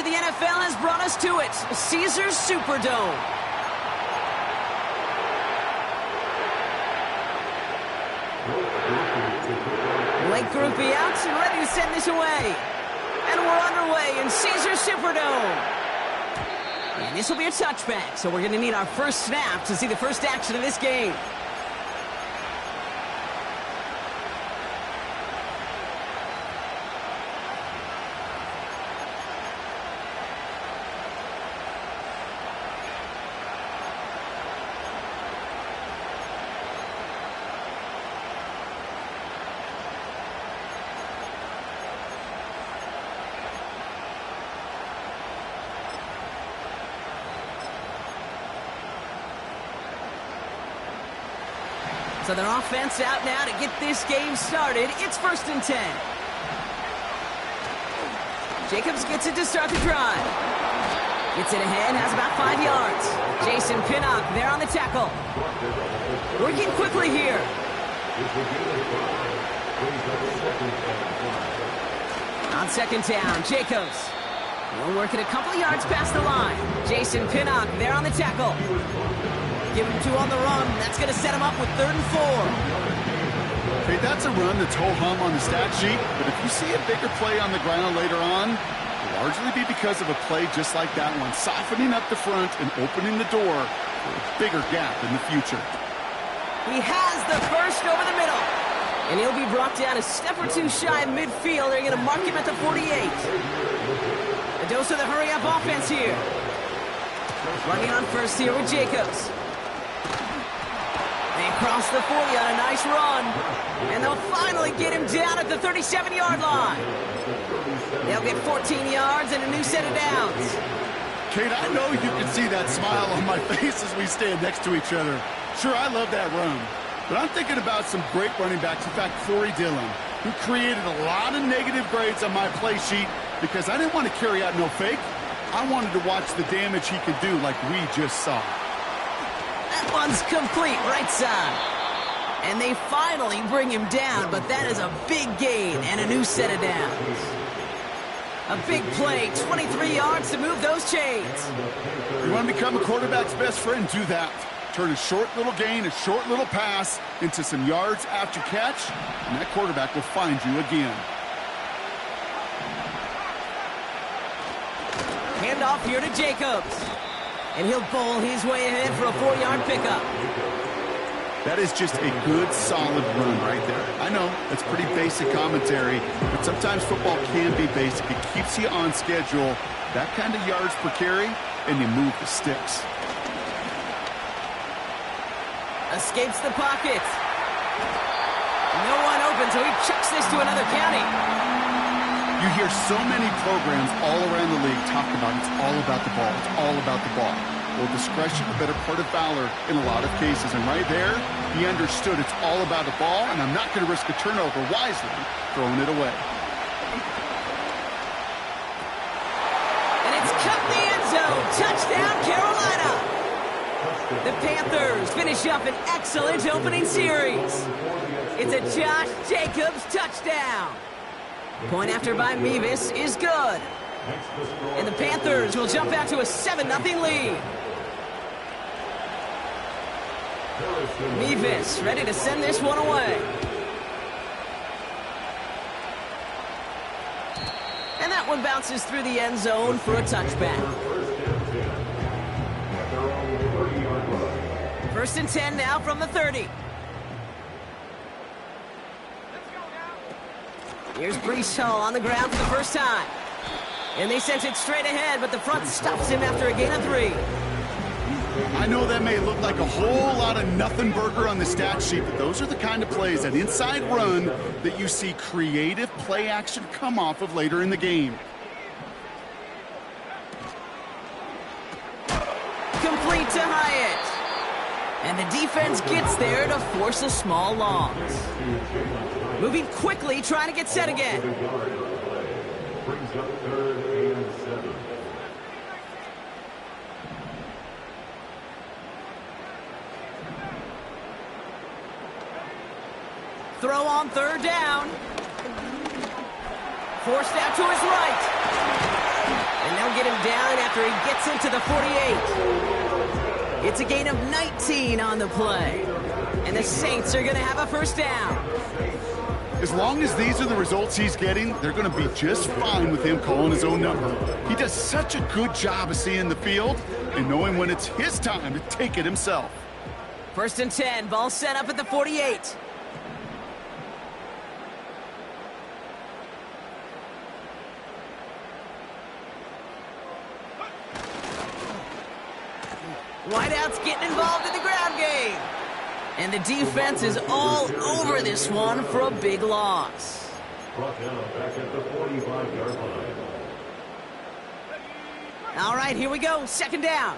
the NFL has brought us to it. Caesars Superdome. Blake Groupie out and ready to send this away. And we're underway in Caesars Superdome. And this will be a touchback, so we're going to need our first snap to see the first action of this game. So their offense out now to get this game started. It's 1st and 10. Jacobs gets it to start the drive. Gets it ahead, has about 5 yards. Jason Pinnock there on the tackle. Working quickly here. On 2nd down, Jacobs. We'll work it a couple of yards past the line. Jason Pinnock there on the tackle. Give him 2 on the run. That's going to set him up with 3rd and 4. Hey, that's a run that's ho-hum on the stat sheet, but if you see a bigger play on the ground later on, it'll largely be because of a play just like that one, softening up the front and opening the door for a bigger gap in the future. He has the first over the middle. And he'll be brought down a step or 2 shy of midfield. They're going to mark him at the 48. A dose of the hurry-up offense here. Running on first here with Jacobs. They cross the 40 on a nice run. And they'll finally get him down at the 37-yard line. They'll get 14 yards and a new set of downs. Kate, I know you can see that smile on my face as we stand next to each other. Sure, I love that run. But I'm thinking about some great running backs. In fact, Corey Dillon, who created a lot of negative grades on my play sheet because I didn't want to carry out no fake. I wanted to watch the damage he could do like we just saw. That one's complete right side. And they finally bring him down, but that is a big gain and a new set of downs. A big play, 23 yards to move those chains. You want to become a quarterback's best friend? Do that. Turn a short little gain, a short little pass into some yards after catch, and that quarterback will find you again. Handoff here to Jacobs. And he'll bowl his way ahead for a 4-yard pickup. That is just a good, solid run right there. I know, that's pretty basic commentary, but sometimes football can be basic. It keeps you on schedule, that kind of yards per carry, and you move the sticks. Escapes the pocket. No one open, so he chucks this to another county. You hear so many programs all around the league talk about it's all about the ball. It's all about the ball. Well, discretion, the better part of valor in a lot of cases. And right there, he understood it's all about the ball, and I'm not going to risk a turnover wisely throwing it away. And it's cut in the end zone. Touchdown, Carolina. The Panthers finish up an excellent opening series. It's a Josh Jacobs touchdown. Point after by Mevis is good. And the Panthers will jump out to a 7-0 lead. Mevis ready to send this one away. And that one bounces through the end zone for a touchback. 1st and 10 now from the 30. Here's Breece Hall on the ground for the first time. And they sent it straight ahead, but the front stops him after a gain of 3. I know that may look like a whole lot of nothing burger on the stat sheet, but those are the kind of plays, that inside run, that you see creative play action come off of later in the game. Complete to Hyatt. And the defense gets there to force a small loss. Moving quickly, trying to get set again. Brings up 3rd and 7. Throw on 3rd down. Forced out to his right. And they'll get after he gets into the 48. It's a gain of 19 on the play. And the Saints are going to have a first down. As long as these are the results he's getting, they're going to be just fine with him calling his own number. He does such a good job of seeing the field and knowing when it's his time to take it himself. First and 10, ball set up at the 48. Wideouts getting involved in the ground game. And the defense is all over this one for a big loss. Brought down back at the 45-yard line. All right, here we go. Second down.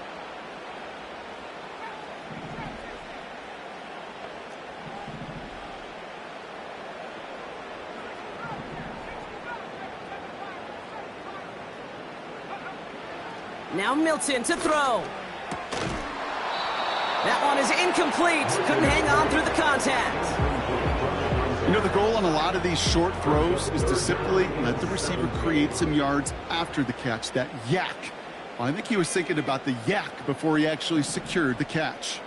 Now Milton to throw. That one is incomplete. Couldn't hang on through the contact. You know, the goal on a lot of these short throws is to simply let the receiver create some yards after the catch, that yak. Well, I think he was thinking about the yak before he actually secured the catch.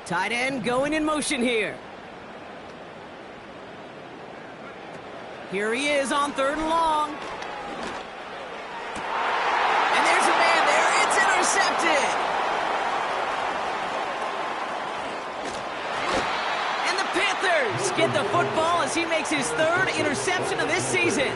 Tight end going in motion here. Here he is on third and long. And there's a man there. It's intercepted. Get the football as he makes his third interception of this season.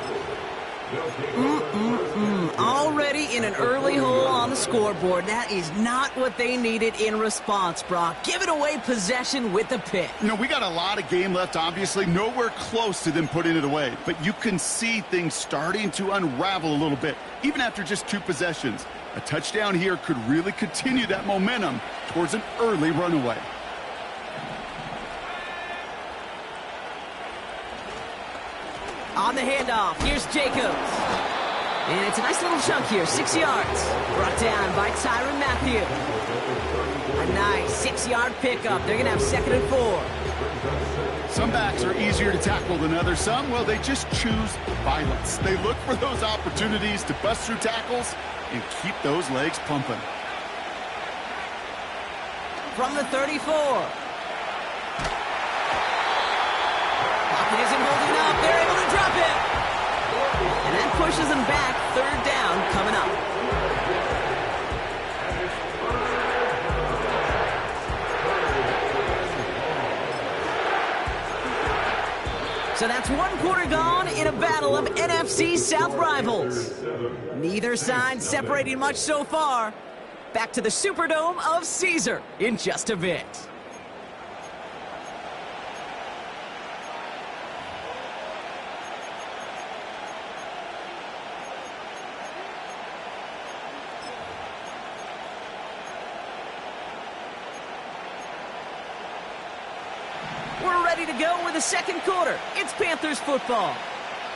Already in an early hole on the scoreboard. That is not what they needed in response, Brock. Giving away possession with the pick. You know, we got a lot of game left, obviously. Nowhere close to them putting it away. But you can see things starting to unravel a little bit, even after just 2 possessions. A touchdown here could really continue that momentum towards an early runaway. On the handoff, here's Jacobs. And it's a nice little chunk here, 6 yards. Brought down by Tyrann Mathieu. A nice 6-yard pickup. They're going to have 2nd and 4. Some backs are easier to tackle than others. Some, well, they just choose violence. They look for those opportunities to bust through tackles and keep those legs pumping. From the 34. Pocket isn't holding up. They're able to drop it. And that pushes them back. 3rd down coming up. So that's 1 quarter gone in a battle of NFC South rivals. Neither side separating much so far. Back to the Superdome of Caesar in just a bit. We're ready to go with the 2nd quarter. It's Panthers football.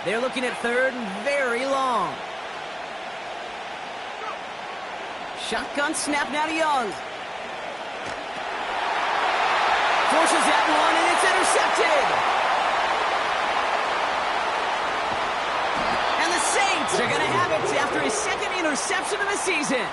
They're looking at 3rd and very long. Shotgun snap now to Young. Forces that one, and it's intercepted. And the Saints are going to have it after his 2nd interception of the season.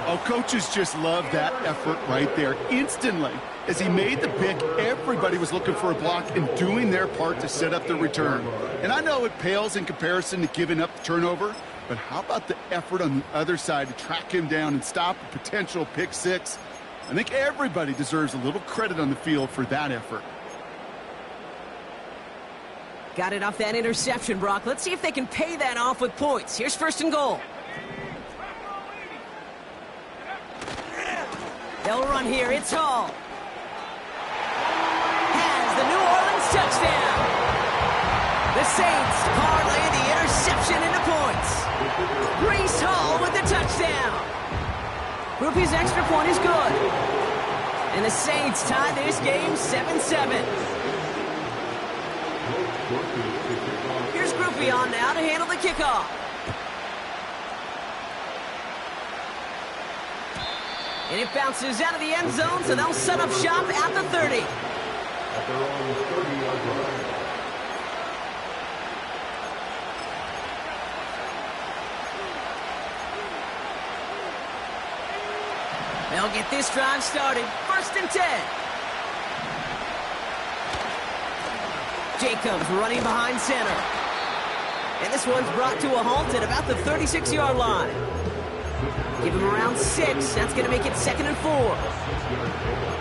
Oh, coaches just love that effort right there. Instantly, as he made the pick, everybody was looking for a block and doing their part to set up the return. And I know it pales in comparison to giving up the turnover, but how about the effort on the other side to track him down and stop a potential pick 6? I think everybody deserves a little credit on the field for that effort. Got it off that interception, Brock. Let's see if they can pay that off with points. Here's 1st and goal. They'll run here. It's Hall. Has the New Orleans touchdown. The Saints parlay the interception into points. Breece Hall with the touchdown. Rupee's extra point is good. And the Saints tie this game 7-7. Here's Groupie on now to handle the kickoff. And it bounces out of the end zone, so they'll set up shop at the 30. At their own 30-yard line. They'll get this drive started. 1st and 10. Jacobs running behind center. And this one's brought to a halt at about the 36-yard line. Give him around 6. That's going to make it 2nd and 4.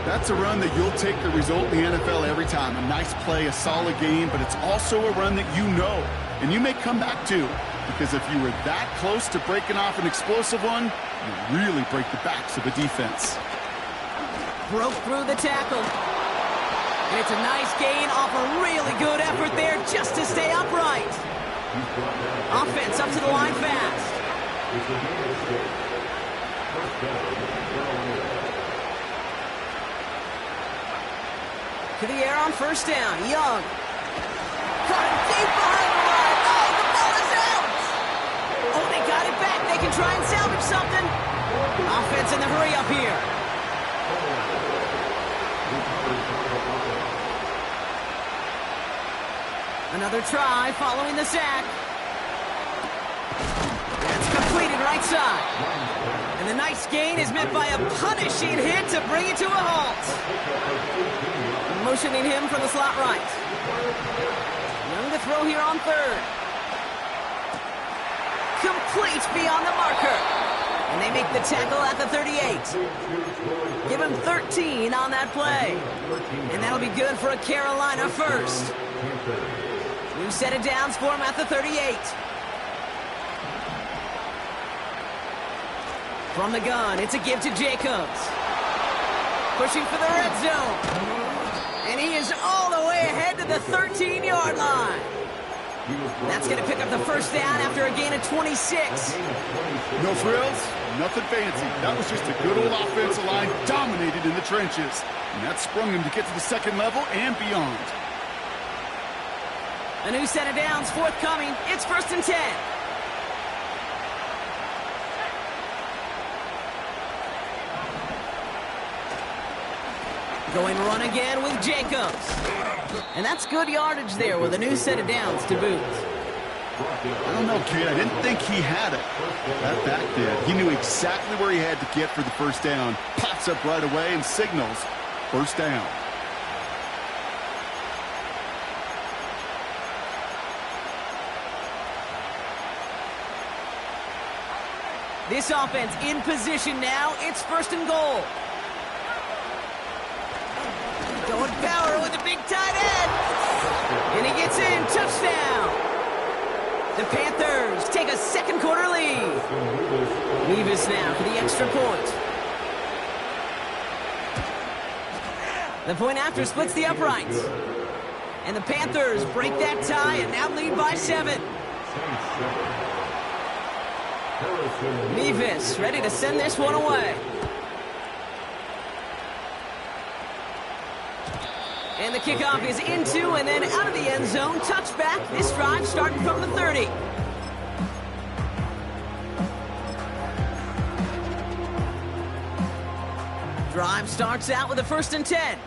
That's a run that you'll take the result in the NFL every time. A nice play, a solid game, but it's also a run that you know and you may come back to. Because if you were that close to breaking off an explosive one, you really break the backs of a defense. Broke through the tackle. And it's a nice gain off a really good effort there just to stay upright. Offense up to the line fast. To the air on 1st down. Young. Caught him deep behind the line. Oh, the ball is out. Oh, they got it back. They can try and salvage something. Offense in the hurry up here. Another try following the sack. That's completed right side. And the nice gain is met by a punishing hit to bring it to a halt. Motioning him from the slot right. Young to throw here on 3rd. Complete beyond the marker. And they make the tackle at the 38. Give him 13 on that play. And that'll be good for a Carolina 1st. New set of downs for him at the 38. From the gun, it's a give to Jacobs. Pushing for the red zone. And he is all the way ahead to the 13-yard line. That's going to pick up the 1st down after a gain of 26. No frills, nothing fancy. That was just a good old offensive line dominated in the trenches. And that sprung him to get to the 2nd level and beyond. A new set of downs forthcoming. It's 1st and 10. Going run again with Jacobs. And that's good yardage there with a new set of downs to boot. I don't know, kid. I didn't think he had it. That back did. He knew exactly where he had to get for the 1st down. Pops up right away and signals 1st down. This offense in position now. It's 1st and goal. Going power with a big tight end. And he gets in. Touchdown. The Panthers take a 2nd quarter lead. Vs now for the extra point. The point after splits the uprights. And the Panthers break that tie and now lead by 7. Vs ready to send this one away. And the kickoff is into and then out of the end zone. Touchback. This drive starting from the 30. Drive starts out with a 1st and 10.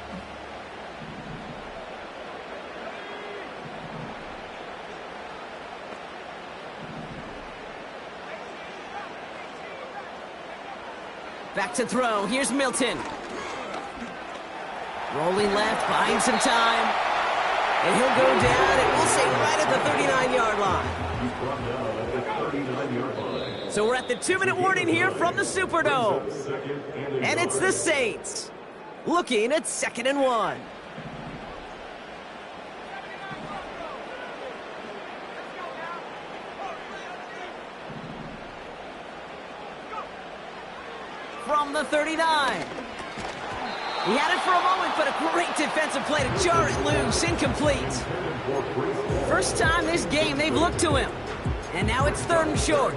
Back to throw. Here's Milton. Rolling left, buying some time. And he'll go down, and we'll say right at the 39-yard line. So we're at the 2-minute warning here from the Superdome. And it's the Saints looking at 2nd and 1. From the 39. He had it for a moment, but a great defensive play to jar it loose. Incomplete. First time this game they've looked to him. And now it's 3rd and short.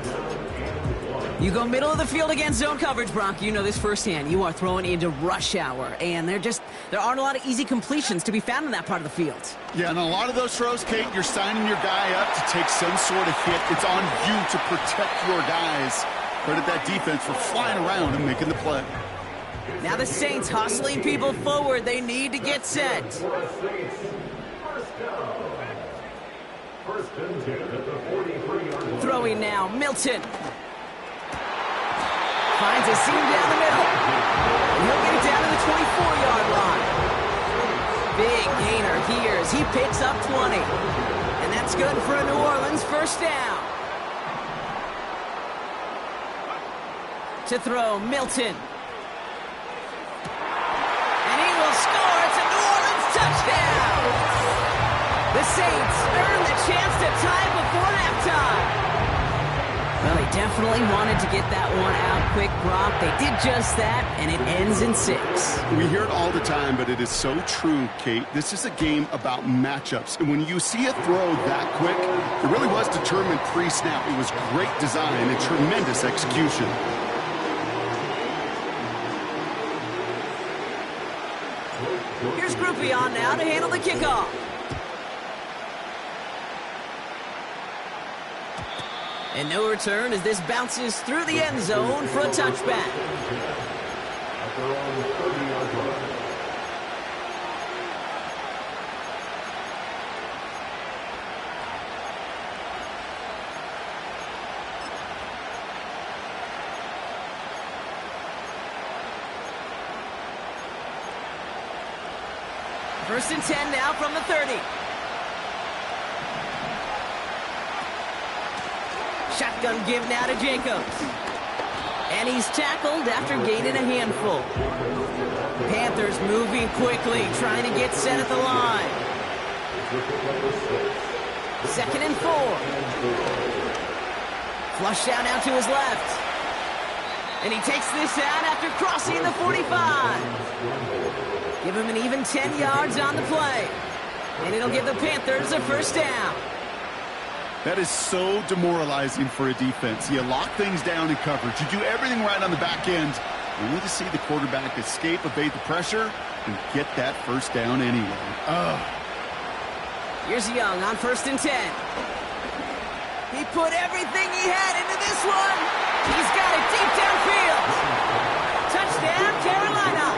You go middle of the field against zone coverage, Bronk. You know this firsthand. You are throwing into rush hour. And there aren't a lot of easy completions to be found in that part of the field. Yeah, and a lot of those throws, Kate, you're signing your guy up to take some sort of hit. It's on you to protect your guys. Credit that defense for flying around and making the play. Now the Saints hustling people forward. They need to get set. Throwing now, Milton. Finds a seam down the middle. He'll get it down to the 24-yard line. Big gainer here as he picks up 20. And that's good for a New Orleans first down. To throw, Milton. And he will score. It's a New Orleans touchdown. The Saints earn the chance to tie before halftime. Well, they definitely wanted to get that one out quick, Brock. They did just that, and it ends in 6. We hear it all the time, but it is so true, Kate. This is a game about matchups. And when you see a throw that quick, it really was determined pre-snap. It was great design and tremendous execution. Here's Groupie on now to handle the kickoff. And no return as this bounces through the end zone for a touchback. At their own 30-yard line. First and 10 now from the 30. Shotgun give now to Jacobs. And he's tackled after gaining a handful. Panthers moving quickly, trying to get set at the line. 2nd and 4. Flush down out to his left. And he takes this out after crossing the 45. Give him an even 10 yards on the play. And it'll give the Panthers a first down. That is so demoralizing for a defense. You lock things down in coverage. You do everything right on the back end. You need to see the quarterback escape, evade the pressure, and get that first down anyway. Here's Young on 1st and 10. He put everything he had into this one. He's got it deep downfield. Touchdown, Carolina.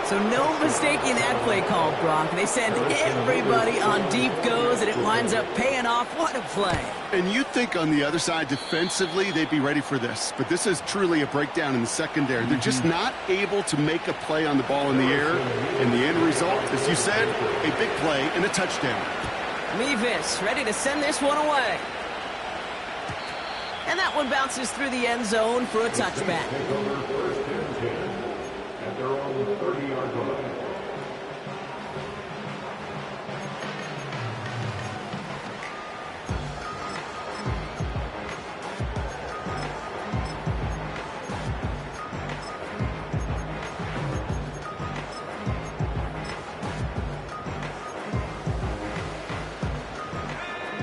So no mistaking that play call, Brock. They send everybody on deep goes, and it winds up paying off. What a play. And you'd think on the other side, defensively, they'd be ready for this. But this is truly a breakdown in the secondary. They're just not able to make a play on the ball in the air. And the end result, as you said, a big play and a touchdown. Mevis ready to send this one away. And that one bounces through the end zone for a touchback. At their own 30-yard line.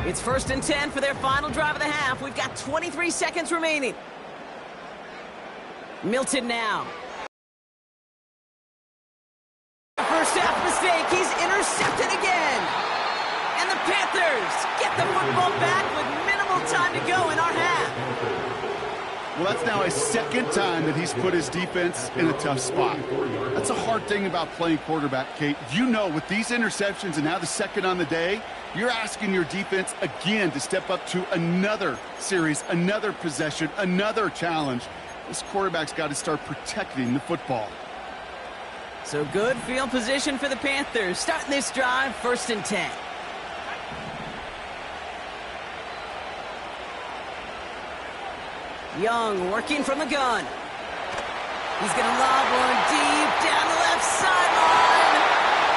It's 1st and 10 for their final drive of the half. We've got 23 seconds remaining. Milton now. First half mistake. He's intercepted again. And the Panthers get the football back with minimal time to go in our half. Well, that's now a second time that he's put his defense in a tough spot. That's a hard thing about playing quarterback, Kate. You know, with these interceptions and now the second on the day, you're asking your defense again to step up to another series, another possession, another challenge. This quarterback's got to start protecting the football. So good field position for the Panthers. Starting this drive, 1st and 10. Young working from the gun. He's going to lob one deep down the left sideline.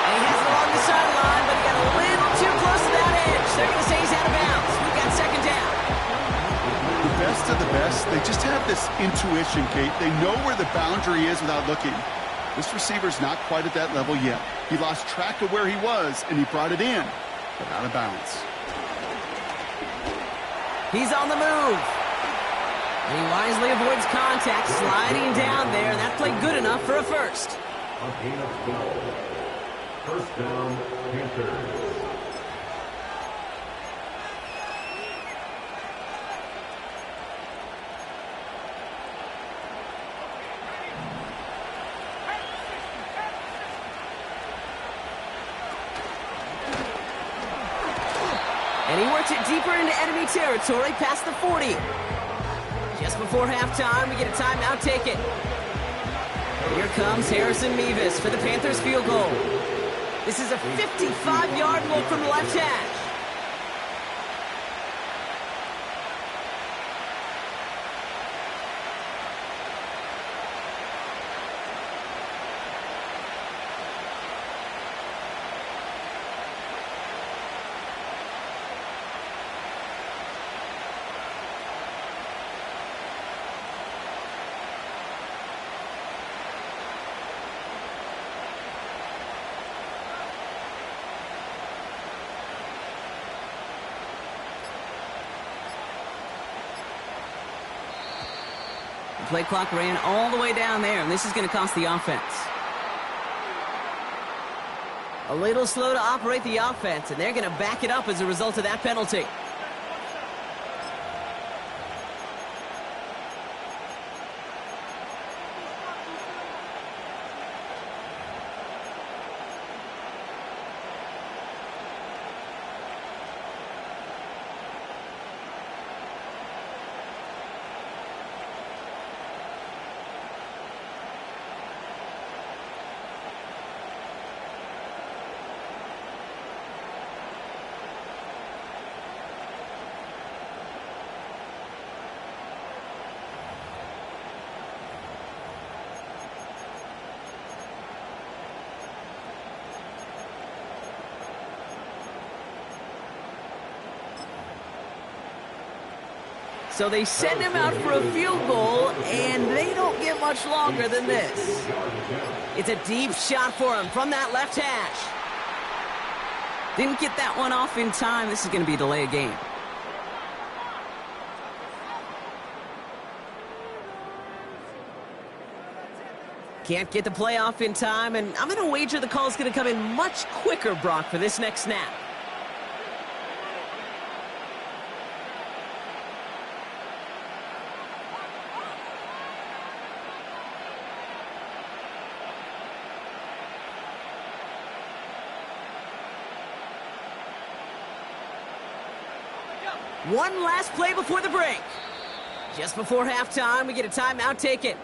And he has it along the sideline, but he got a little too close to that edge. They're going to say he's out of bounds. We've got 2nd down. The best of the best, they just have this intuition, Kate. They know where the boundary is without looking. This receiver's not quite at that level yet. He lost track of where he was, and he brought it in, but out of bounds. He's on the move. And he wisely avoids contact, sliding down there, and that played good enough for a first. A gain of 12. First down, Panthers. And he works it deeper into enemy territory past the 40. Just before halftime, we get a timeout taken. Here comes Harrison Mevis for the Panthers field goal. This is a 55-yard look from the left hash. The play clock ran all the way down there, and this is going to cost the offense. A little slow to operate the offense, and they're going to back it up as a result of that penalty. So they send him out for a field goal, and they don't get much longer than this. It's a deep shot for him from that left hash. Didn't get that one off in time. This is going to be a delay of game. Can't get the play off in time, and I'm going to wager the call is going to come in much quicker, Brock, for this next snap. One last play before the break. Just before halftime, we get a timeout taken.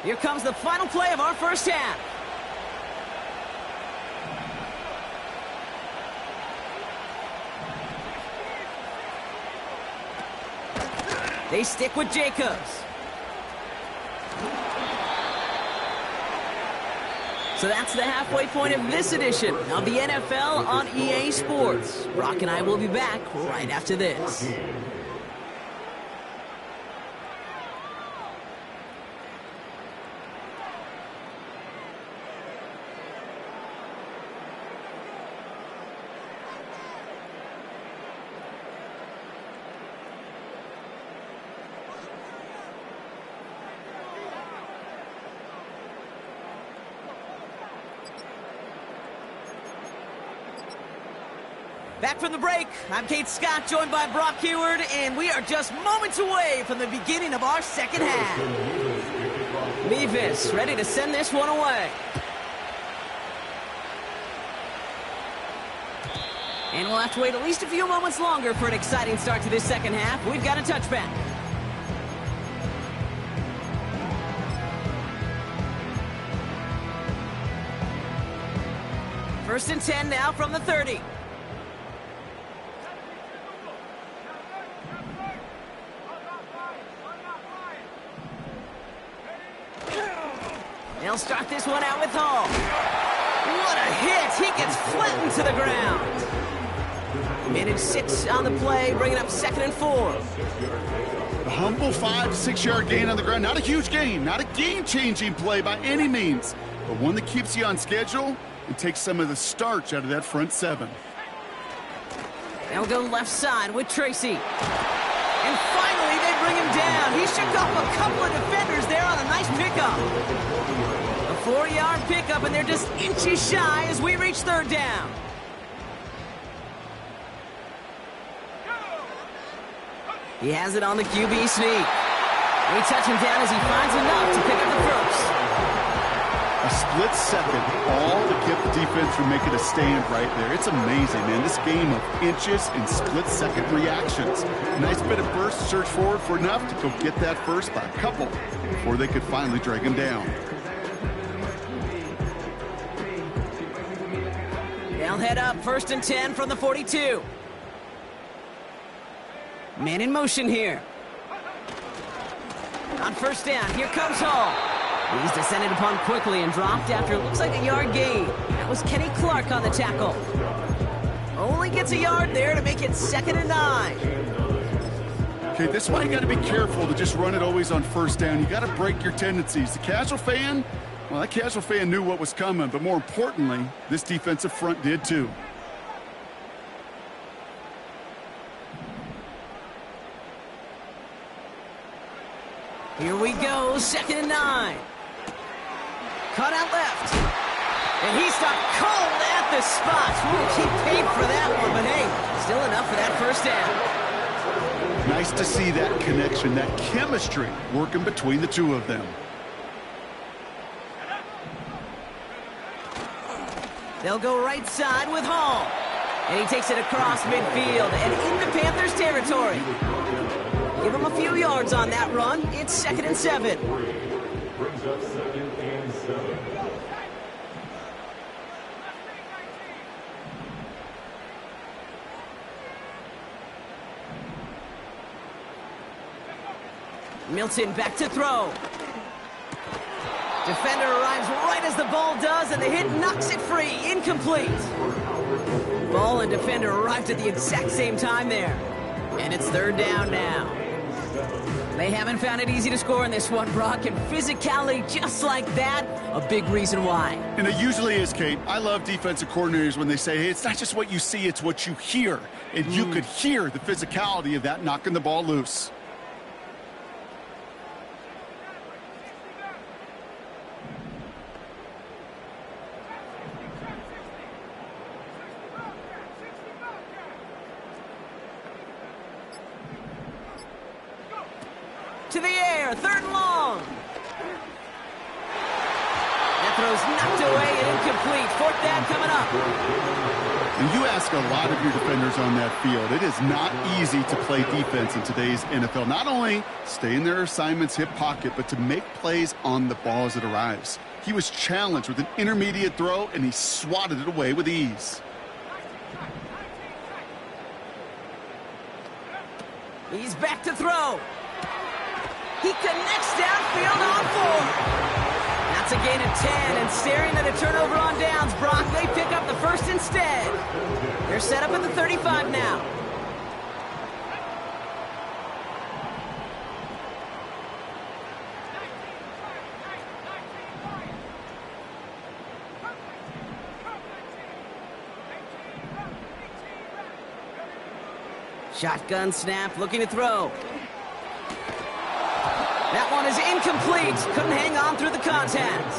Here comes the final play of our first half. They stick with Jacobs. So that's the halfway point of this edition of the NFL on EA Sports. Brock and I will be back right after this. Back from the break, I'm Kate Scott, joined by Brock Heward, and we are just moments away from the beginning of our second half. Mevis ready to send this one away. And we'll have to wait at least a few moments longer for an exciting start to this second half. We've got a touchback. First and 10 now from the 30. They'll start this one out with Hall. What a hit! He gets flattened to the ground. Minute 6 on the play, bringing up 2nd and 4. A humble 5 to 6 yard gain on the ground. Not a huge gain, not a game-changing play by any means, but one that keeps you on schedule and takes some of the starch out of that front 7. They'll go left side with Tracy. And finally, they bring him down. He shook off a couple of defenders there on a nice pickup. A 4-yard pickup, and they're just inches shy as we reach 3rd down. He has it on the QB sneak. They touch him down as he finds enough to pick up the first. A split second, all to keep the defense from making a stand right there. It's amazing, man. This game of inches and split-second reactions. Nice bit of burst, search forward for enough to go get that first by a couple before they could finally drag him down. They'll head up 1st and 10 from the 42. Man in motion here. On 1st down, here comes Hall. He's descended upon quickly and dropped after it looks like a yard gain. That was Kenny Clark on the tackle. Only gets a yard there to make it 2nd and 9. Okay, this is why you got to be careful to just run it always on 1st down. You got to break your tendencies. The casual fan, well, that casual fan knew what was coming, but more importantly, this defensive front did too. Here we go, 2nd and 9. Cut out left. And he stopped cold at the spot. We'll keep paid for that one, but hey, still enough for that 1st down. Nice to see that connection, that chemistry working between the two of them. They'll go right side with Hall. And he takes it across midfield and into Panthers territory. Give him a few yards on that run. It's 2nd and 7. Brings up 2nd and 7. Milton back to throw. Defender arrives right as the ball does, and the hit knocks it free. Incomplete. Ball and defender arrived at the exact same time there. And it's 3rd down now. They haven't found it easy to score in this one, Brock, and physicality just like that, a big reason why. And it usually is, Kate. I love defensive coordinators when they say, hey, it's not just what you see, it's what you hear. And you could hear the physicality of that knocking the ball loose. To the air, 3rd and long. That throw's knocked away and incomplete. 4th down coming up. And you ask a lot of your defenders on that field. It is not easy to play defense in today's NFL. Not only stay in their assignments, hip pocket, but to make plays on the ball as it arrives. He was challenged with an intermediate throw, and he swatted it away with ease. He's back to throw. He connects downfield on 4. That's a gain of 10, and staring at a turnover on downs, Brock, they pick up the first instead. They're set up at the 35 now. Shotgun snap, looking to throw. That one is incomplete. Couldn't hang on through the contact.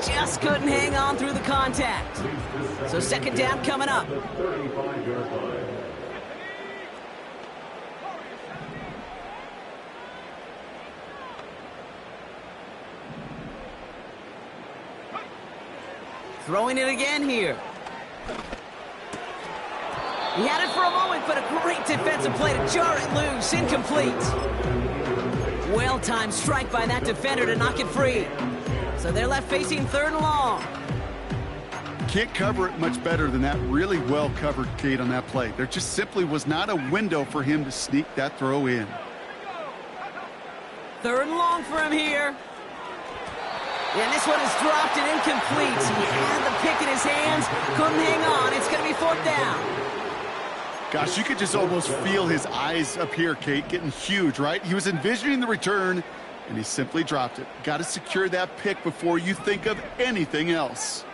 Just couldn't hang on through the contact. So 2nd down coming up. 35-yard line. Throwing it again here. He had it for a moment, but a great defensive play to jar it loose. Incomplete. Well-timed strike by that defender to knock it free. So they're left facing 3rd and long. Can't cover it much better than that. Really well covered, Kate, on that play. There just simply was not a window for him to sneak that throw in. 3rd and long for him here. And this one is dropped and incomplete. He had the pick in his hands, couldn't hang on. It's going to be 4th down. Gosh, you could just almost feel his eyes up here, Kate, getting huge, right? He was envisioning the return, and he simply dropped it. Got to secure that pick before you think of anything else.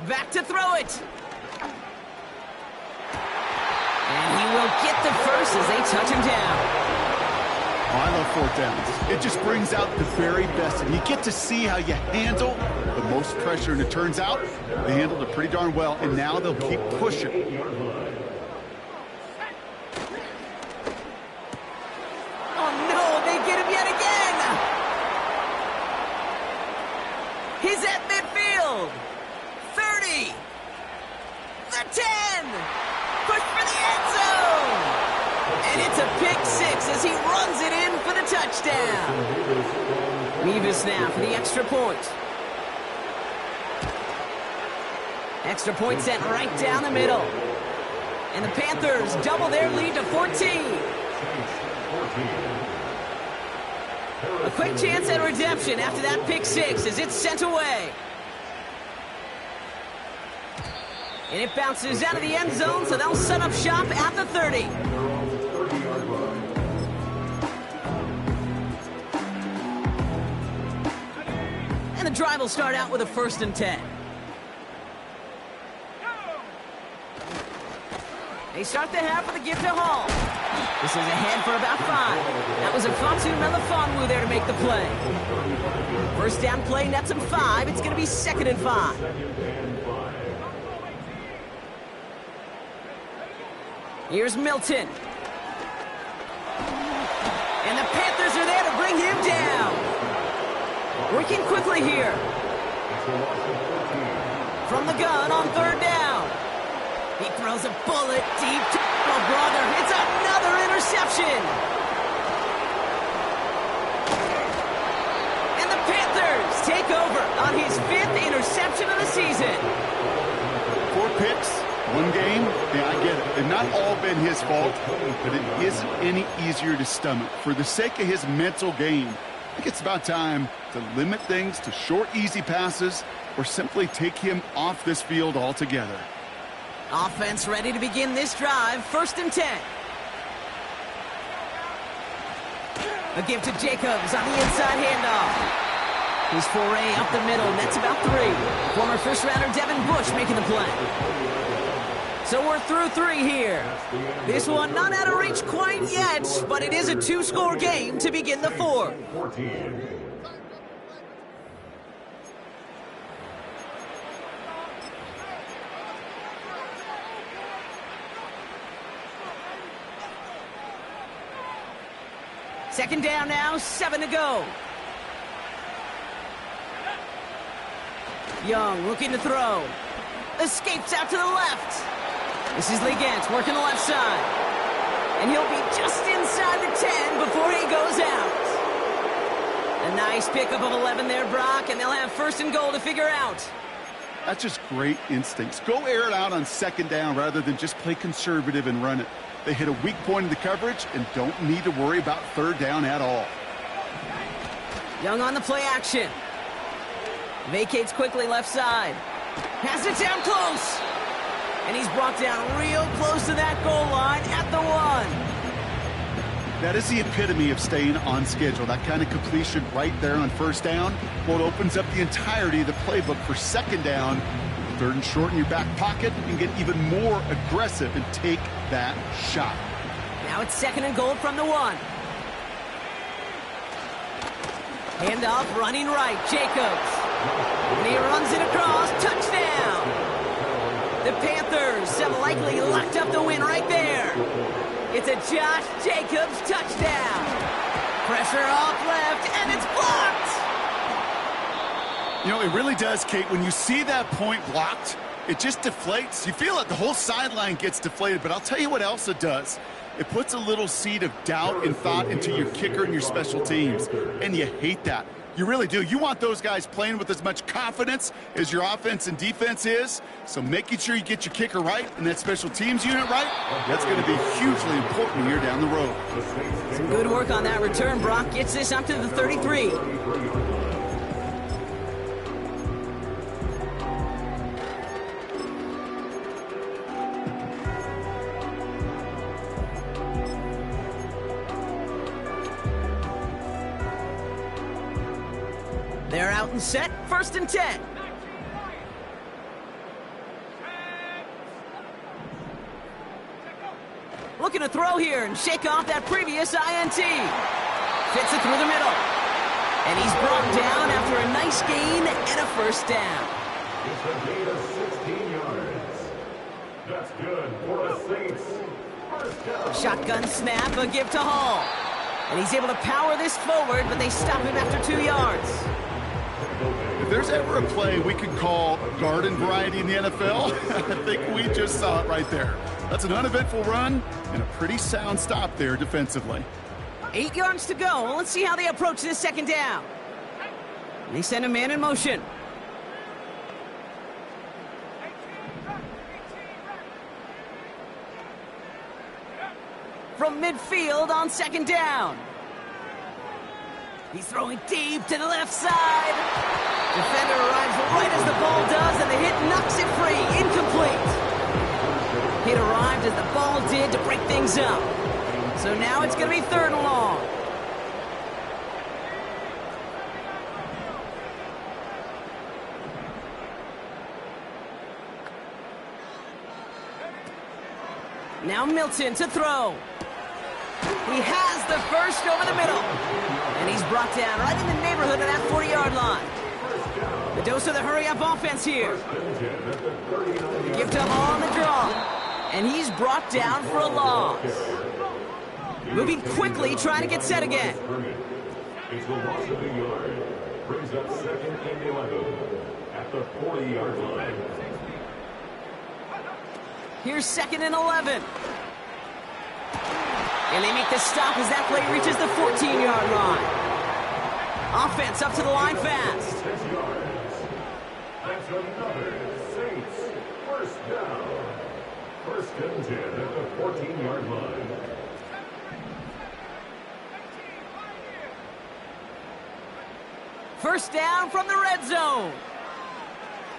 Back to throw it. And he will get the first as they touch him down. Oh, I love fourth downs. It just brings out the very best, and you get to see how you handle the most pressure, and it turns out they handled it pretty darn well, and now they'll keep pushing. Oh, no, they get him yet again. He's at midfield. 30. The 10. Push for the end zone. And it's a pick six as he runs it in for the touchdown. Vs now for the extra point. Extra point sent right down the middle. And the Panthers double their lead to 14. A quick chance at redemption after that pick six as it's sent away. And it bounces out of the end zone, so they'll set up shop at the 30. And the drive will start out with a 1st and 10. They start the half with a give to Hall. This is ahead for about 5. That was a Fatu Melifonwu there to make the play. First down play nets him 5. It's going to be 2nd and 5. Here's Milton. And the Panthers are there to bring him down. Working quickly here. From the gun on 3rd down. He throws a bullet deep to oh brother. It's another interception. And the Panthers take over on his 5th interception of the season. 4 picks, 1 game. Yeah, I get it. They've not all been his fault, but it isn't any easier to stomach. For the sake of his mental game, I think it's about time to limit things to short, easy passes or simply take him off this field altogether. Offense ready to begin this drive. 1st and 10. A give to Jacobs on the inside handoff. His foray up the middle, nets about 3. Former first-rounder Devin Bush making the play. So we're through 3 here. This one not out of reach quite yet, but it is a 2-score game to begin the 4th. Second down now, 7 to go. Young looking to throw. Escapes out to the left. This is Legance working the left side. And he'll be just inside the 10 before he goes out. A nice pickup of 11 there, Brock, and they'll have 1st and goal to figure out. That's just great instincts. Go air it out on 2nd down rather than just play conservative and run it. They hit a weak point in the coverage and don't need to worry about 3rd down at all. Young on the play action. Vacates quickly left side. Has it down close. And he's brought down real close to that goal line at the 1. That is the epitome of staying on schedule. That kind of completion right there on 1st down. Well, it opens up the entirety of the playbook for 2nd down. 3rd and short in your back pocket. You can get even more aggressive and take that shot. Now it's 2nd and goal from the 1. Handoff running right. Jacobs. And he runs it across. Touchdown. The Panthers have likely locked up the win right there. It's a Josh Jacobs touchdown. Pressure off left, and it's blocked. You know, it really does, Kate. When you see that point blocked, it just deflates. You feel like the whole sideline gets deflated, but I'll tell you what else it does. It puts a little seed of doubt and thought into your kicker and your special teams, and you hate that. You really do. You want those guys playing with as much confidence as your offense and defense is. So making sure you get your kicker right and that special teams unit right, that's going to be hugely important here down the road. Some good work on that return. Brock gets this up to the 33. They're out and set, 1st and 10. looking to throw here and shake off that previous INT. Fits it through the middle. And he's brought down after a nice gain and a first down. It's a gain of 16 yards. That's good for the Saints. First down. Shotgun snap, a give to Hall. And he's able to power this forward, but they stop him after 2 yards. If there's ever a play we could call garden variety in the NFL, I think we just saw it right there. That's an uneventful run and a pretty sound stop there defensively. 8 yards to go. Let's see how they approach this second down. They send a man in motion. From midfield on second down. He's throwing deep to the left side. Defender arrives right as the ball does, and the hit knocks it free. Incomplete. Hit arrived as the ball did to break things up. So now it's going to be 3rd and long. Now Milton to throw. He has the first over the middle. And he's brought down right in the neighborhood of that 40-yard line. The dose of the hurry-up offense here. The give to Hall on the draw. And he's brought down for a loss. Moving quickly, trying to get set again. It's the loss of a yard. Brings up 2nd and 11 at the 40-yard line. Here's 2nd and 11. And they make the stop as that play reaches the 14-yard line. Offense up to the line fast. 6 yards. That's another Saints first down. 1st and 10 at the 14-yard line. First down from the red zone.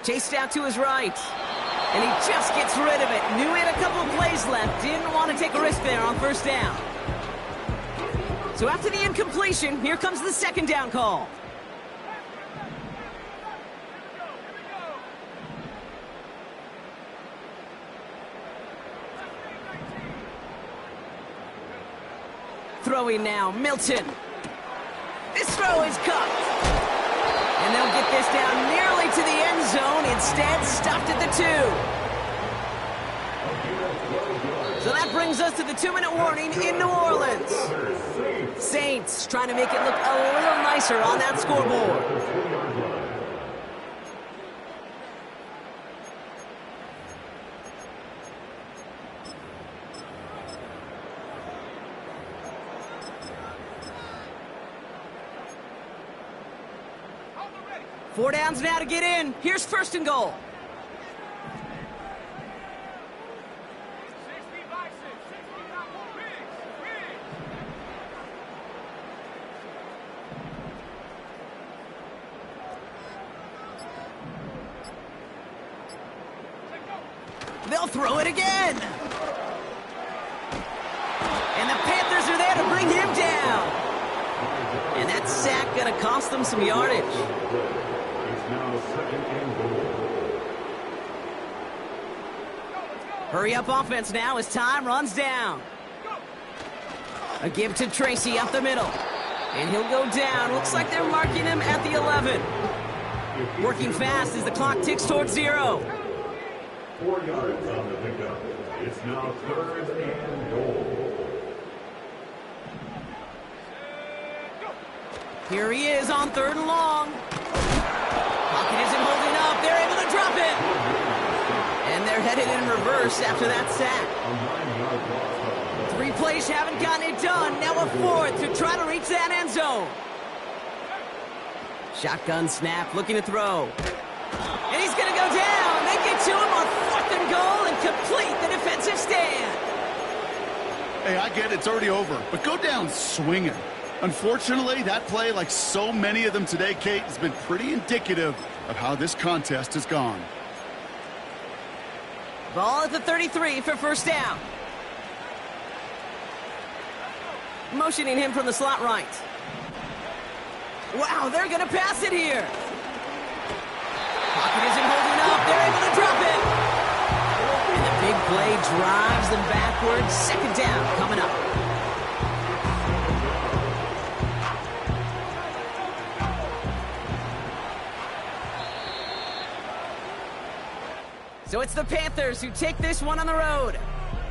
Chased out to his right. And he just gets rid of it. Knew he had a couple of plays left. Didn't want to take a risk there on first down. So after the incompletion, here comes the second down call. Throwing now, Milton. This throw is cut. And they'll get this down nearly to the end zone. Instead, stopped at the 2. So that brings us to the 2-minute warning in New Orleans. Saints trying to make it look a little nicer on that scoreboard. Four downs now to get in. Here's 1st and goal. They'll throw it again. And the Panthers are there to bring him down. And that sack going to cost them some yardage. Now 2nd and goal. Hurry up offense now as time runs down. A give to Tracy up the middle. And he'll go down. Looks like they're marking him at the 11. Working fast as the clock ticks towards 0. 4 yards on the pickup. It's now 3rd and goal. Here he is on 3rd and long. Pocket isn't holding up. They're able to drop it. And they're headed in reverse after that sack. 3 plays haven't gotten it done. Now a 4th to try to reach that end zone. Shotgun snap, looking to throw. And he's going to go down. They get to him on 4th and goal and complete the defensive stand. Hey, I get it. It's already over. But go down swinging. Unfortunately, that play, like so many of them today, Kate, has been pretty indicative of how this contest has gone. Ball at the 33 for 1st down. Motioning him from the slot right. Wow, they're going to pass it here. Pocket isn't holding up. They're able to drop it. And the big play drives them backwards. Second down coming up. So it's the Panthers who take this one on the road.